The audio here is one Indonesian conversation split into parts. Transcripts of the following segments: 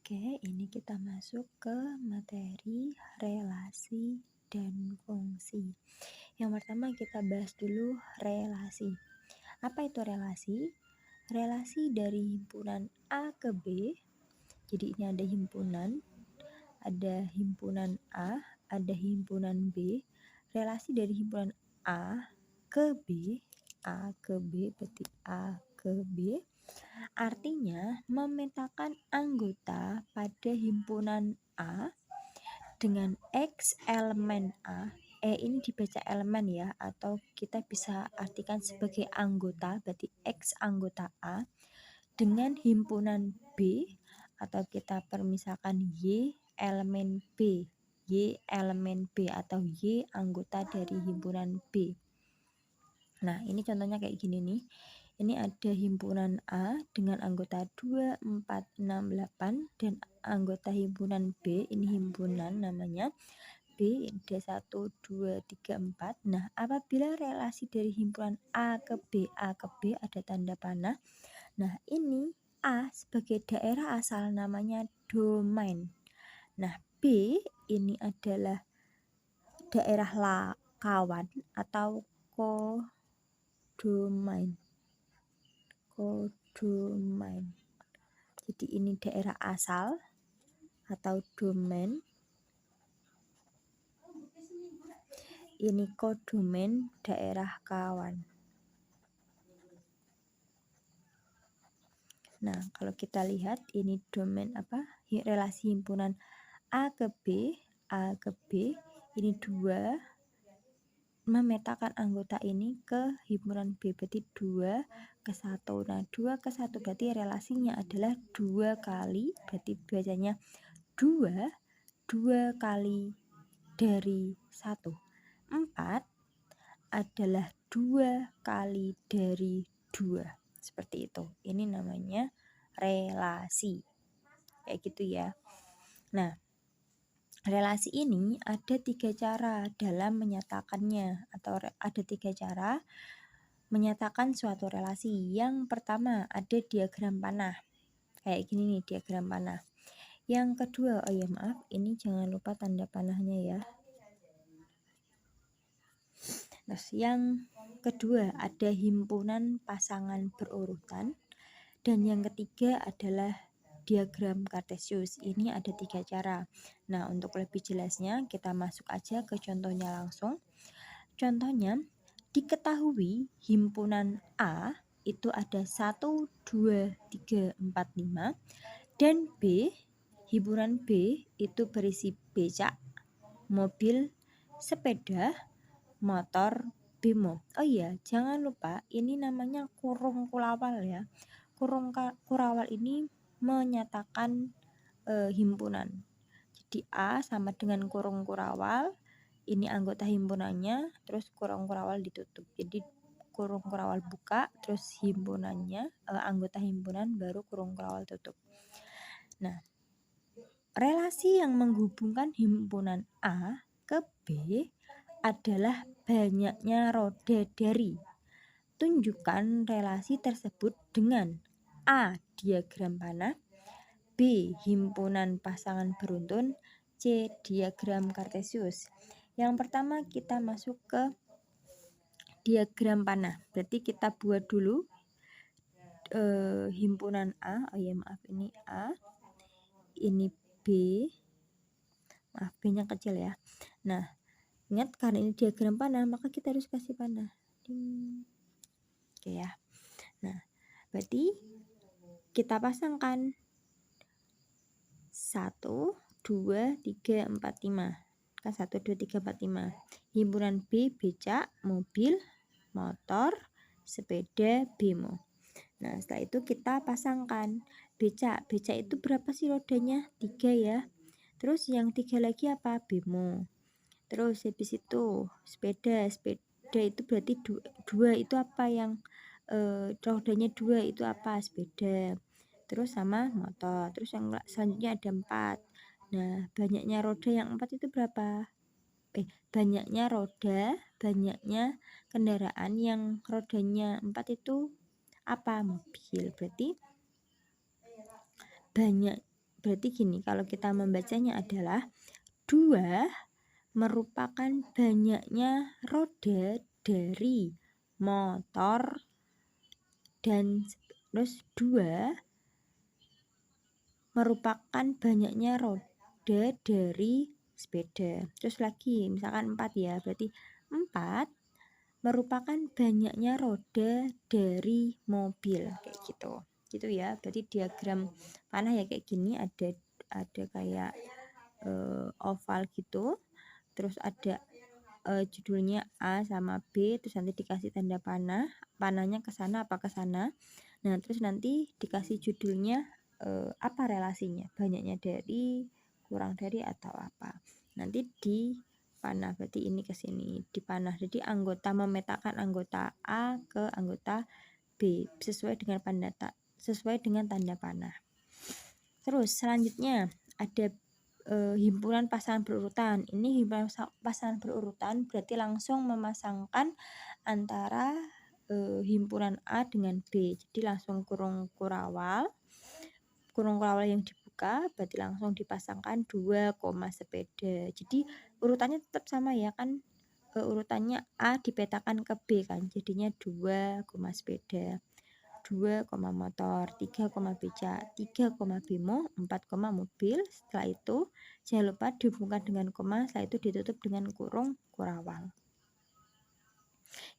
Oke, ini kita masuk ke materi relasi dan fungsi. Yang pertama kita bahas dulu relasi. Apa itu relasi? Relasi dari himpunan A ke B. Jadi ini ada himpunan A, ada himpunan B. Relasi dari himpunan A ke B, berarti A ke B. Artinya memetakan anggota pada himpunan A dengan X elemen A. Ini dibaca elemen ya, atau kita bisa artikan sebagai anggota, berarti X anggota A dengan himpunan B, atau kita permisalkan Y elemen B, Y elemen B atau Y anggota dari himpunan B. Nah, ini contohnya kayak gini nih. Ini ada himpunan A dengan anggota 2, 4, 6, 8 dan anggota himpunan B, ini himpunan namanya B, ada 1, 2, 3, 4. Nah, apabila relasi dari himpunan A ke B ada tanda panah. Nah, ini A sebagai daerah asal namanya domain. Nah, B ini adalah daerah kawan atau kodomain. Jadi ini daerah asal atau domain. Ini kodomain daerah kawan. Nah, kalau kita lihat ini domain relasi himpunan A ke B, ini 2 memetakan anggota ini ke himpunan B, berarti 2 ke 1. Nah, 2 ke 1 berarti relasinya adalah 2 kali, berarti bacanya 2 kali dari 1. 4 adalah 2 kali dari 2. Seperti itu. Ini namanya relasi. Kayak gitu ya. Nah, relasi ini ada 3 cara dalam menyatakannya, atau ada 3 cara menyatakan suatu relasi. Yang pertama ada diagram panah. Kayak gini nih diagram panah. Yang kedua, ini jangan lupa tanda panahnya ya. Terus yang kedua ada himpunan pasangan berurutan. Dan yang ketiga adalah diagram Kartesius. Ini ada 3 cara. Nah, untuk lebih jelasnya kita masuk aja ke contohnya langsung. Contohnya, diketahui himpunan A itu ada 1, 2, 3, 4, 5 dan B, himpunan B itu berisi becak, mobil, sepeda, motor, bemo. Oh iya, jangan lupa ini namanya kurung kurawal ya. Kurung kurawal ini menyatakan himpunan. Jadi A sama dengan kurung kurawal, ini anggota himpunannya, terus kurung kurawal ditutup. Jadi kurung kurawal buka, terus himpunannya, anggota himpunan baru kurung kurawal tutup. Nah, relasi yang menghubungkan himpunan A ke B adalah banyaknya roda dari. Tunjukkan relasi tersebut dengan A. Diagram panah, B. Himpunan pasangan beruntun, C. Diagram Kartesius. Yang pertama kita masuk ke diagram panah. Berarti kita buat dulu himpunan A. Ini A, ini B. Maaf, B-nya kecil ya. Nah, ingat karena ini diagram panah, maka kita harus kasih panah. Oke ya. Nah, berarti kita pasangkan 1, 2, 3, 4, 5. Kan 1, 2, 3, 4, 5. Himpunan B, becak, mobil, motor, sepeda, bemo. Nah, setelah itu kita pasangkan becak. Becak itu berapa sih rodanya? 3 ya. Terus yang 3 lagi apa? Bemo. Terus habis itu sepeda itu berarti 2 itu apa yang rodanya 2 itu apa? Sepeda. Terus sama motor. Terus yang selanjutnya ada 4. Nah, banyaknya roda yang 4 itu berapa? Banyaknya roda, banyaknya kendaraan yang rodanya 4 itu apa? Mobil. Berarti banyak berarti gini, kalau kita membacanya adalah 2 merupakan banyaknya roda dari motor dan terus 2 merupakan banyaknya roda dari sepeda. Terus lagi misalkan 4 ya, berarti 4 merupakan banyaknya roda dari mobil kayak gitu. Gitu ya. Berarti diagram panah ya kayak gini, ada kayak oval gitu. Terus ada judulnya A sama B, terus nanti dikasih tanda panah, panahnya ke sana apa ke sana. Nah, terus nanti dikasih judulnya apa relasinya, banyaknya dari, kurang dari, atau apa. Nanti di panah, berarti ini ke sini di panah. Jadi anggota memetakan anggota A ke anggota B sesuai dengan tanda panah. Terus selanjutnya ada himpunan pasangan berurutan. Ini himpunan pasangan berurutan berarti langsung memasangkan antara himpunan A dengan B. Jadi langsung kurung kurawal yang dibuka berarti langsung dipasangkan 2 koma sepeda. Jadi urutannya tetap sama ya kan, urutannya A dipetakan ke B kan, jadinya 2 koma sepeda, 2 koma motor, 3 koma beca, 3 koma bemo, 4 koma mobil. Setelah itu jangan lupa dihubungkan dengan koma, setelah itu ditutup dengan kurung kurawal.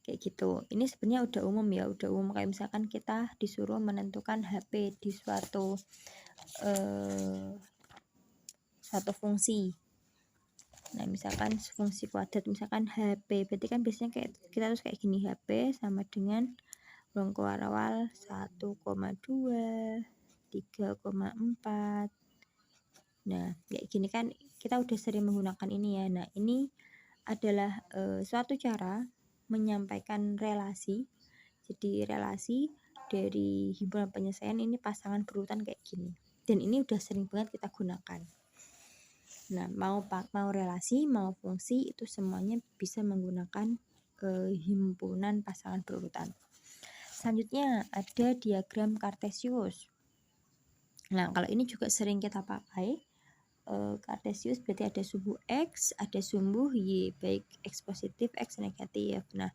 Kayak gitu. Ini sebenarnya udah umum ya, udah umum. Kayak misalkan kita disuruh menentukan HP di suatu fungsi. Nah, misalkan fungsi kuadrat, misalkan HP, berarti kan biasanya kayak kita harus kayak gini, HP sama dengan kurung kurawal 1,2, 3,4. Nah, kayak gini kan kita udah sering menggunakan ini ya. Nah, ini adalah suatu cara menyampaikan relasi. Jadi relasi dari himpunan penyelesaian ini pasangan berurutan kayak gini. Dan ini udah sering banget kita gunakan. Nah, mau relasi, mau fungsi, itu semuanya bisa menggunakan himpunan pasangan berurutan. Selanjutnya ada diagram Kartesius. Nah, kalau ini juga sering kita pakai. Kartesius berarti ada sumbu X, ada sumbu Y, baik X positif, X negatif. Nah,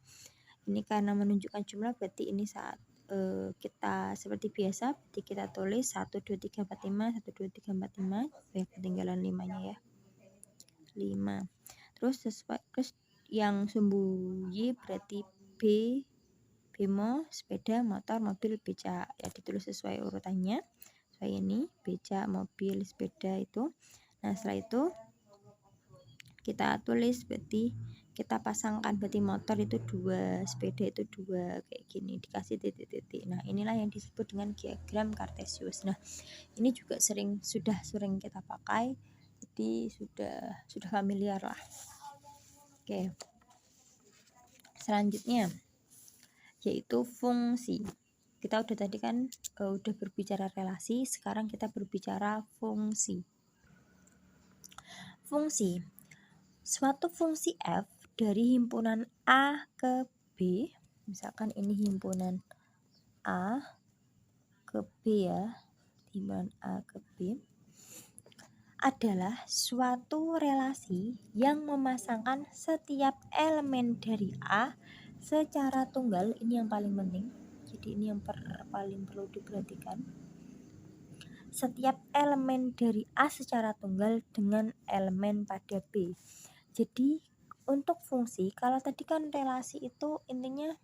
ini karena menunjukkan jumlah berarti ini saat kita seperti biasa, berarti kita tulis 1, 2, 3, 4, 5, 1, 2, 3, 4, 5, ketinggalan 5-nya ya. 5. Terus yang sumbu Y berarti B, bemo, sepeda, motor, mobil, beca. Ya ditulis sesuai urutannya. Sesuai ini, beca, mobil, sepeda itu. Nah, setelah itu kita tulis, berarti kita pasangkan, berarti motor itu 2, sepeda itu 2, kayak gini, dikasih titik-titik. Nah, inilah yang disebut dengan diagram Kartesius. Nah, ini juga sudah sering kita pakai, jadi sudah familiar lah. Oke. Selanjutnya yaitu fungsi. Kita udah tadi kan udah berbicara relasi, sekarang kita berbicara fungsi. Fungsi. Suatu fungsi f dari himpunan A ke B, misalkan ini himpunan A ke B ya, himpunan A ke B, adalah suatu relasi yang memasangkan setiap elemen dari A secara tunggal. Ini yang paling penting, jadi ini yang paling perlu diperhatikan. Setiap elemen dari A secara tunggal dengan elemen pada B. Jadi untuk fungsi, kalau tadi kan relasi itu intinya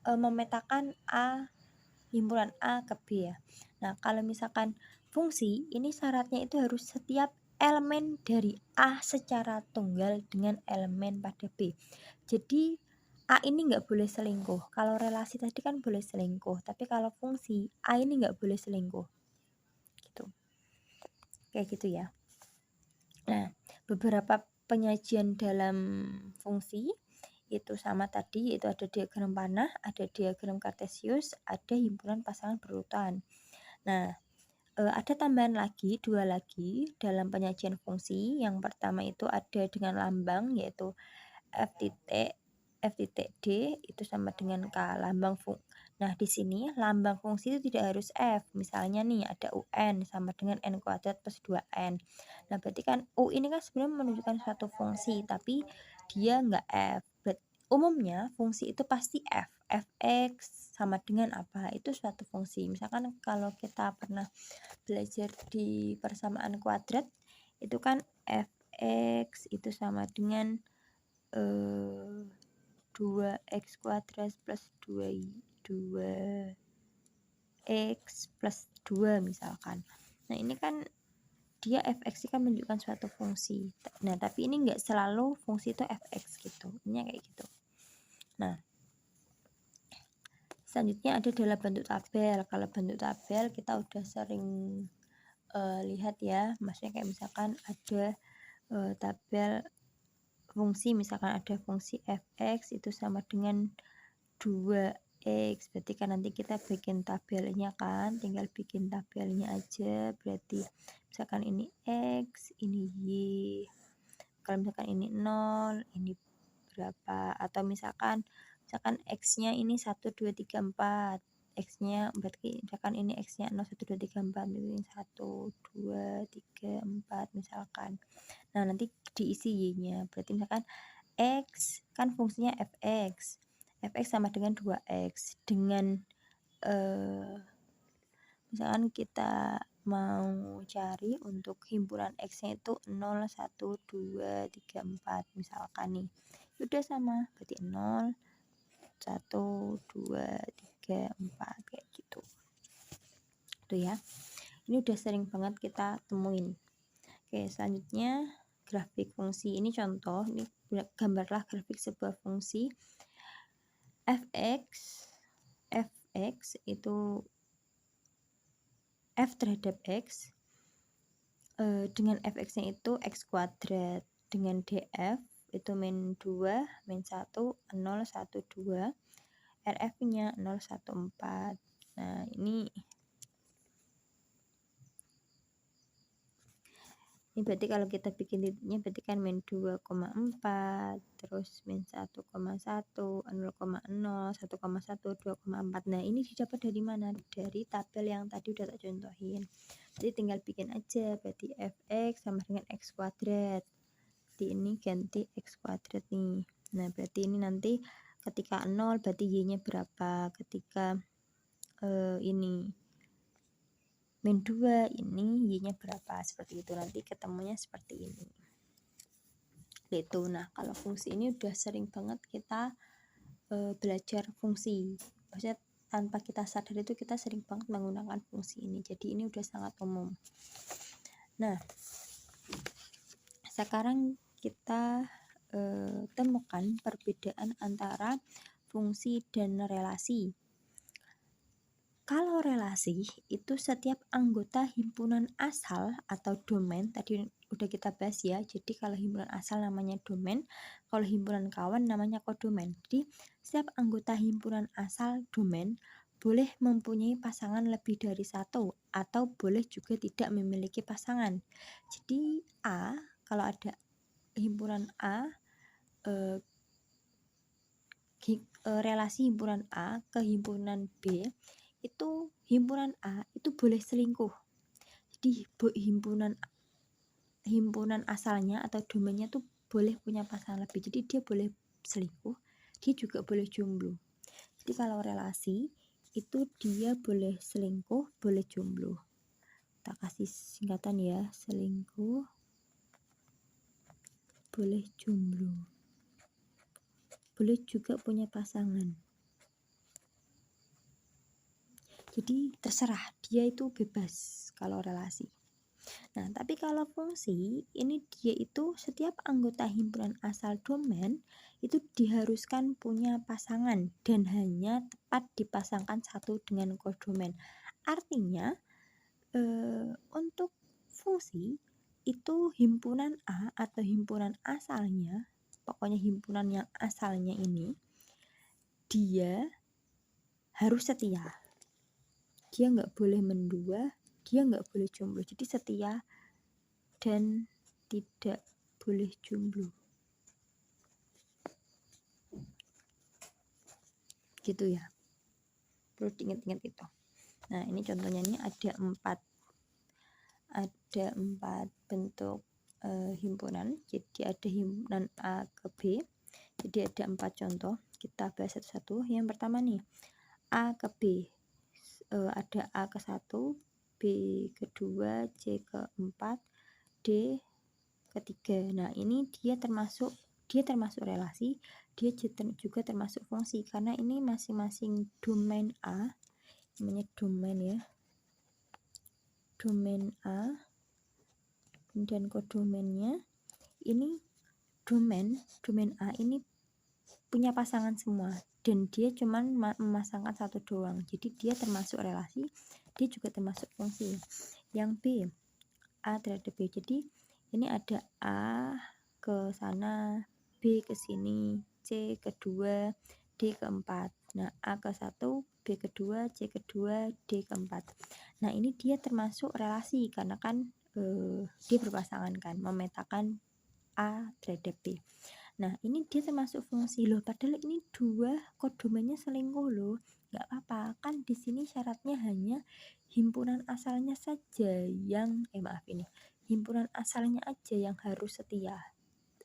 memetakan A, himpunan A ke B ya. Nah, kalau misalkan fungsi, ini syaratnya itu harus setiap elemen dari A secara tunggal dengan elemen pada B. Jadi A ini nggak boleh selingkuh. Kalau relasi tadi kan boleh selingkuh, tapi kalau fungsi A ini nggak boleh selingkuh. Gitu. Kayak gitu ya. Nah, beberapa penyajian dalam fungsi itu sama tadi, yaitu ada diagram panah, ada diagram Kartesius, ada himpunan pasangan berurutan. Nah, ada tambahan lagi, 2 lagi dalam penyajian fungsi. Yang pertama itu ada dengan lambang, yaitu F titik D itu sama dengan K, lambang Nah, di sini lambang fungsi itu tidak harus F. Misalnya nih ada UN sama dengan N kuadrat plus 2N. Nah, berarti kan U ini kan sebenarnya menunjukkan suatu fungsi, tapi dia nggak F. Umumnya fungsi itu pasti F. Fx sama dengan apa? Itu suatu fungsi. Misalkan kalau kita pernah belajar di persamaan kuadrat, itu kan Fx itu sama dengan 2x kuadrat plus 2x plus 2 misalkan. Nah, ini kan dia fx kan menunjukkan suatu fungsi. Nah, tapi ini enggak selalu fungsi itu fx gitu. Ini kayak gitu. Nah, selanjutnya ada dalam bentuk tabel. Kalau bentuk tabel kita udah sering lihat ya. Maksudnya kayak misalkan ada tabel fungsi, misalkan ada fungsi fx itu sama dengan 2x, berarti kan nanti kita bikin tabelnya kan, tinggal bikin tabelnya aja. Berarti misalkan ini x, ini y, kalau misalkan ini 0, ini berapa, atau misalkan x nya ini 1, 2, 3, 4, x nya berarti misalkan ini x nya 0, 1, 2, 3, 4, ini 1, 2, 3, 4 misalkan. Nah, nanti diisi y nya, berarti misalkan x kan fungsinya fx sama dengan 2x. Dengan misalkan kita mau cari untuk himpunan x nya itu 0, 1, 2, 3, 4 misalkan nih, udah sama, berarti 0, 1, 2, 3, 4 kayak gitu. Tuh ya, ini udah sering banget kita temuin. Oke, selanjutnya grafik fungsi. Ini contoh, ini gambarlah grafik sebuah fungsi fx itu f terhadap x, dengan fx nya itu x kuadrat, dengan df itu min 2, min 1, 0, 1, 2, rf nya 0, 1, 4. Nah, ini berarti kalau kita bikin titiknya berarti kan min 2,4, terus min 1,1, 0,0, 1,1, 2,4. Nah, ini didapat dari mana? Dari tabel yang tadi udah tak contohin. Jadi tinggal bikin aja, berarti fx sama dengan x kuadrat. Di ini ganti x kuadrat nih. Nah, berarti ini nanti ketika 0 berarti y-nya berapa? Ketika ini min 2 ini y-nya berapa, seperti itu. Nanti ketemunya seperti ini gitu. Nah, kalau fungsi ini udah sering banget kita belajar fungsi, maksudnya tanpa kita sadar itu kita sering banget menggunakan fungsi ini, jadi ini udah sangat umum. Nah, sekarang kita temukan perbedaan antara fungsi dan relasi. Kalau relasi itu setiap anggota himpunan asal atau domain, tadi udah kita bahas ya. Jadi kalau himpunan asal namanya domain, kalau himpunan kawan namanya kodomain. Jadi setiap anggota himpunan asal domain boleh mempunyai pasangan lebih dari satu, atau boleh juga tidak memiliki pasangan. Jadi A, kalau ada himpunan A, relasi himpunan A ke himpunan B, itu himpunan A itu boleh selingkuh. Jadi himpunan asalnya atau domainnya tuh boleh punya pasangan lebih. Jadi dia boleh selingkuh, dia juga boleh jomblo. Jadi kalau relasi itu dia boleh selingkuh, boleh jomblo. Kita kasih singkatan ya, selingkuh, boleh jomblo. Boleh juga punya pasangan. Jadi terserah, dia itu bebas kalau relasi. Nah, tapi kalau fungsi, ini dia itu setiap anggota himpunan asal domain itu diharuskan punya pasangan dan hanya tepat dipasangkan satu dengan kodomain. Artinya, untuk fungsi itu himpunan A atau himpunan asalnya, pokoknya himpunan yang asalnya ini, dia harus setia. Dia nggak boleh mendua, dia nggak boleh jomblo. Jadi setia dan tidak boleh jomblo. Gitu ya. perlu diingat-ingat itu. Nah ini contohnya, ini ada empat bentuk himpunan. Jadi ada himpunan A ke B, jadi ada 4 contoh. Kita bahas satu-satu. Yang pertama nih, A ke B, ada A ke 1, B ke 2, C ke 4, D ke 3. Nah ini dia termasuk relasi, dia juga termasuk fungsi, karena ini masing-masing domain A, namanya domain ya, domain A, dan kodomainnya ini domain A ini punya pasangan semua, dan dia cuman memasangkan satu doang, jadi dia termasuk relasi, dia juga termasuk fungsi. Yang B, A terhadap B, jadi ini ada A ke sana, B ke sini, C ke 2, D ke 4. Nah A ke 1, B ke 2, C ke 2, D ke 4. Nah ini dia termasuk relasi, karena kan dia berpasangan kan, memetakan A terhadap B. Nah ini dia termasuk fungsi loh, padahal ini dua kodomennya selingkuh loh. Nggak apa-apa, kan di sini syaratnya hanya himpunan asalnya saja yang himpunan asalnya aja yang harus setia,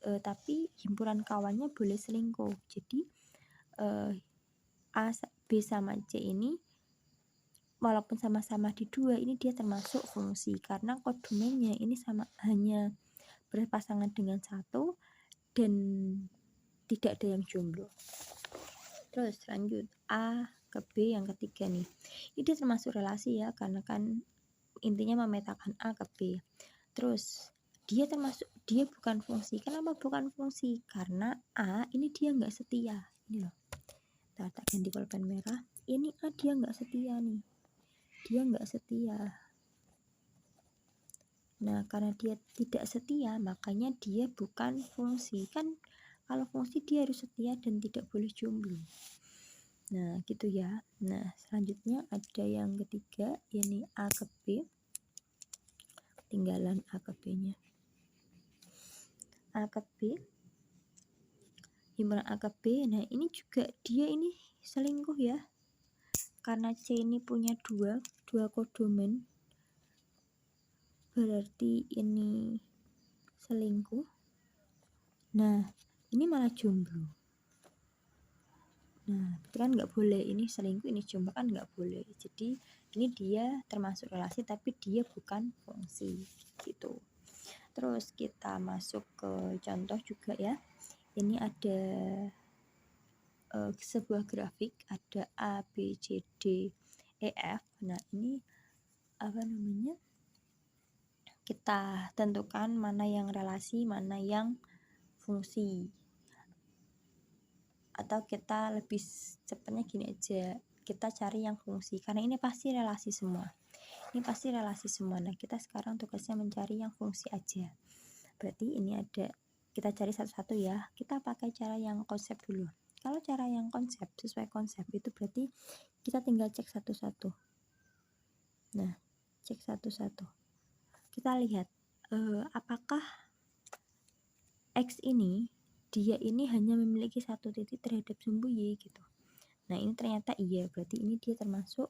tapi himpunan kawannya boleh selingkuh. Jadi A, B sama C ini walaupun sama-sama di 2, ini dia termasuk fungsi, karena kodomennya ini hanya berpasangan dengan satu dan tidak ada yang jomblo. Terus lanjut, A ke B yang ketiga nih, ini dia termasuk relasi ya, karena kan intinya memetakan A ke B. Terus dia bukan fungsi. Kenapa bukan fungsi? Karena A ini dia nggak setia. Ini loh, tak ganti pulpen merah. Ini A dia nggak setia nih, dia nggak setia. Nah karena dia tidak setia, makanya dia bukan fungsi. Kan kalau fungsi dia harus setia dan tidak boleh jomblo. Nah gitu ya. Nah selanjutnya ada yang ketiga, ini A ke B, tinggalan A ke B nya. A ke B, himpunan A ke B. Nah ini juga dia ini selingkuh ya, karena C ini punya dua kodomen, berarti ini selingkuh. Nah ini malah jomblo. Nah itu kan nggak boleh, ini selingkuh ini jomblo kan nggak boleh. Jadi ini dia termasuk relasi tapi dia bukan fungsi gitu. Terus kita masuk ke contoh juga ya. Ini ada sebuah grafik, ada A, B, C, D, E, F. Nah ini kita tentukan mana yang relasi, mana yang fungsi. Atau kita lebih cepatnya gini aja, kita cari yang fungsi, karena ini pasti relasi semua. Nah kita sekarang tugasnya mencari yang fungsi aja. Berarti ini ada, kita cari satu-satu ya. Kita pakai cara yang konsep dulu. Kalau cara yang konsep, sesuai konsep itu berarti kita tinggal cek satu-satu. Nah cek satu-satu, kita lihat apakah X ini, dia ini hanya memiliki satu titik terhadap sumbu Y gitu. Nah ini ternyata iya, berarti ini dia termasuk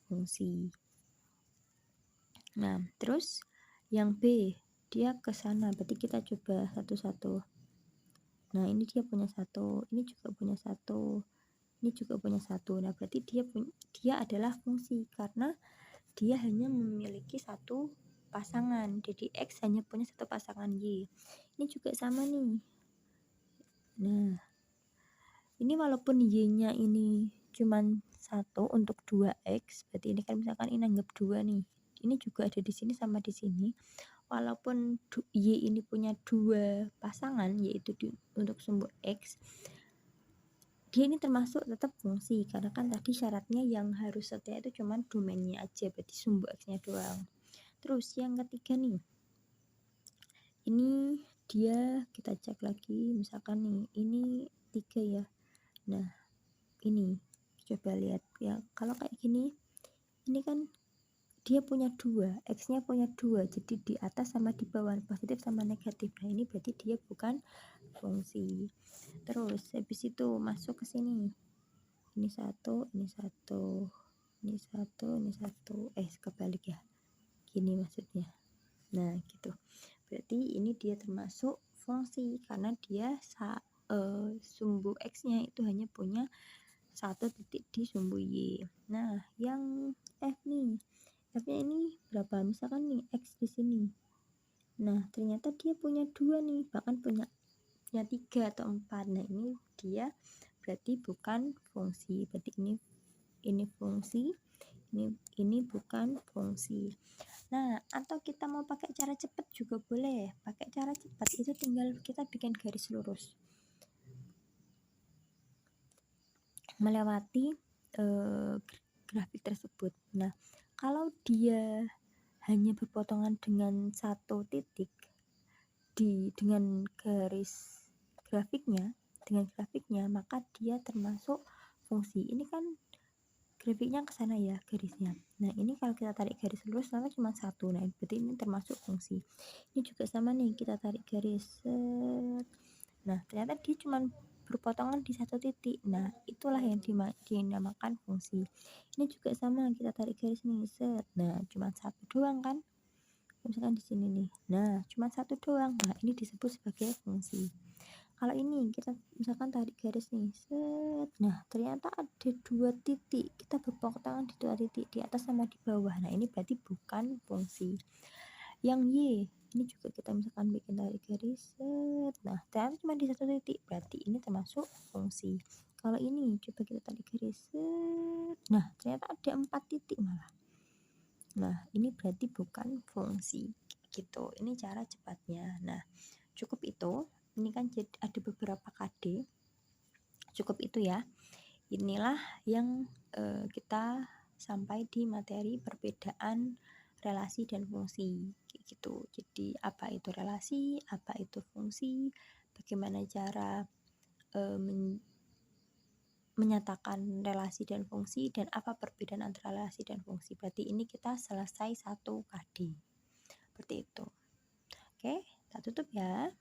fungsi. Nah terus yang B, dia ke sana, berarti kita coba satu-satu. Nah ini dia punya satu, ini juga punya satu, ini juga punya satu. Nah berarti dia adalah fungsi, karena dia hanya memiliki satu pasangan. Jadi X hanya punya satu pasangan Y. Ini juga sama nih. Nah ini walaupun Y-nya ini cuman satu untuk 2X, berarti ini kan misalkan ini anggap 2 nih, ini juga ada di sini sama di sini. Walaupun Y ini punya 2 pasangan, yaitu untuk sumbu X, dia ini termasuk tetap fungsi, karena kan tadi syaratnya yang harus setia itu cuman domainnya aja, berarti sumbu X-nya doang. Terus yang ketiga nih, ini dia kita cek lagi, misalkan nih ini 3 ya. Nah ini coba lihat ya, kalau kayak gini, ini kan dia punya 2, X-nya punya 2, jadi di atas sama di bawah, positif sama negatif. Nah ini berarti dia bukan fungsi. Terus habis itu masuk ke sini, ini satu, ini satu, ini satu, ini satu, kebalik ya, gini maksudnya. Nah gitu, berarti ini dia termasuk fungsi karena dia sumbu X-nya itu hanya punya satu titik di sumbu Y. Nah yang F nih, F-nya ini berapa? Misalkan nih X di sini. Nah ternyata dia punya 2 nih, bahkan punya 3 atau 4. Nah ini dia berarti bukan fungsi, berarti ini fungsi, ini bukan fungsi. Nah atau kita mau pakai cara cepat juga boleh. Pakai cara cepat itu tinggal kita bikin garis lurus melewati grafik tersebut. Nah kalau dia hanya berpotongan dengan satu titik dengan garis grafiknya, maka dia termasuk fungsi. Ini kan grafiknya ke sana ya garisnya. Nah ini kalau kita tarik garis lurus sama cuma satu, nah berarti ini termasuk fungsi. Ini juga sama nih, kita tarik garis set. Nah ternyata dia cuma berpotongan di satu titik, nah itulah yang dinamakan fungsi. Ini juga sama, kita tarik garis nih set, nah cuma satu doang kan, misalkan di sini nih, nah cuma satu doang, nah ini disebut sebagai fungsi. Kalau ini kita misalkan tarik garis nih set, nah ternyata ada 2 titik, kita berpotongan di 2 titik, di atas sama di bawah, nah ini berarti bukan fungsi. Yang Y ini juga kita misalkan bikin tarik garis set, nah ternyata cuma di satu titik, berarti ini termasuk fungsi. Kalau ini coba kita tarik garis set, nah ternyata ada 4 titik malah, nah ini berarti bukan fungsi gitu. Ini cara cepatnya. Nah cukup itu, ini kan ada beberapa KD, cukup itu ya. Inilah yang kita sampai di materi perbedaan relasi dan fungsi gitu. Jadi apa itu relasi, apa itu fungsi, bagaimana cara menyatakan relasi dan fungsi, dan apa perbedaan antara relasi dan fungsi. Berarti ini kita selesai 1 KD seperti itu. Oke, kita tutup ya.